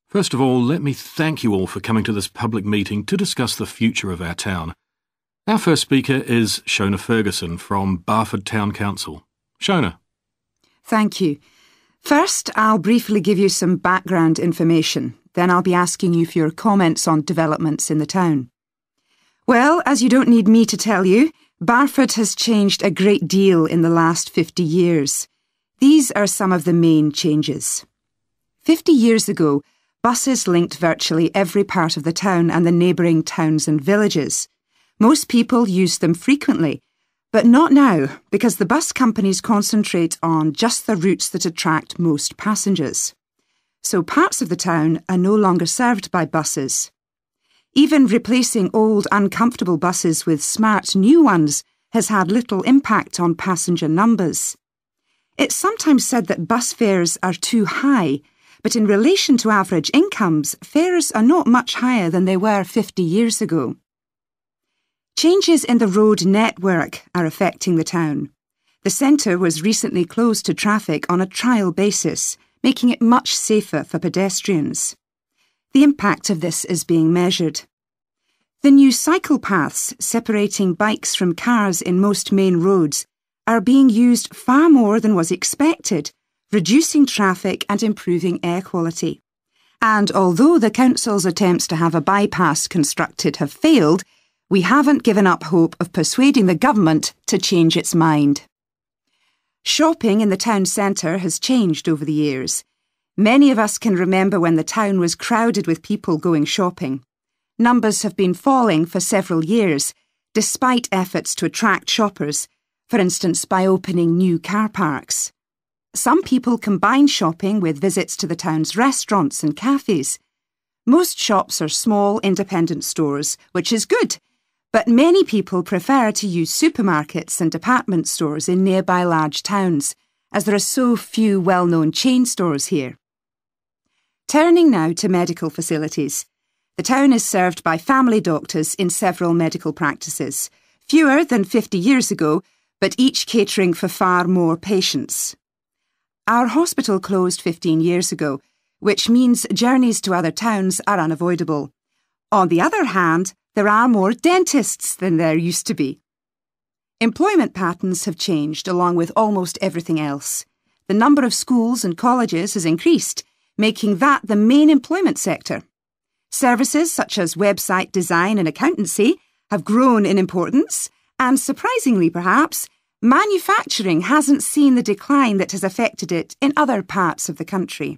First of all, let me thank you all for coming to this public meeting to discuss the future of our town. Our first speaker is Shona Ferguson from Barford Town Council. Shona. Thank you. First, I'll briefly give you some background information. Then I'll be asking you for your comments on developments in the town. Well, as you don't need me to tell you, Barford has changed a great deal in the last 50 years. These are some of the main changes. 50 years ago, buses linked virtually every part of the town and the neighbouring towns and villages. Most people used them frequently, but not now, because the bus companies concentrate on just the routes that attract most passengers. So parts of the town are no longer served by buses. Even replacing old, uncomfortable buses with smart new ones has had little impact on passenger numbers. It's sometimes said that bus fares are too high, but in relation to average incomes, fares are not much higher than they were 50 years ago. Changes in the road network are affecting the town. The centre was recently closed to traffic on a trial basis, making it much safer for pedestrians. The impact of this is being measured. The new cycle paths separating bikes from cars in most main roads are being used far more than was expected, reducing traffic and improving air quality. And although the council's attempts to have a bypass constructed have failed, we haven't given up hope of persuading the government to change its mind. Shopping in the town centre has changed over the years. Many of us can remember when the town was crowded with people going shopping. Numbers have been falling for several years, despite efforts to attract shoppers, for instance by opening new car parks. Some people combine shopping with visits to the town's restaurants and cafes. Most shops are small independent stores, which is good, but many people prefer to use supermarkets and department stores in nearby large towns, as there are so few well-known chain stores here. Turning now to medical facilities. The town is served by family doctors in several medical practices, fewer than 50 years ago, but each catering for far more patients. Our hospital closed 15 years ago, which means journeys to other towns are unavoidable. On the other hand, there are more dentists than there used to be. Employment patterns have changed along with almost everything else. The number of schools and colleges has increased, making that the main employment sector. Services such as website design and accountancy have grown in importance, and surprisingly perhaps, manufacturing hasn't seen the decline that has affected it in other parts of the country.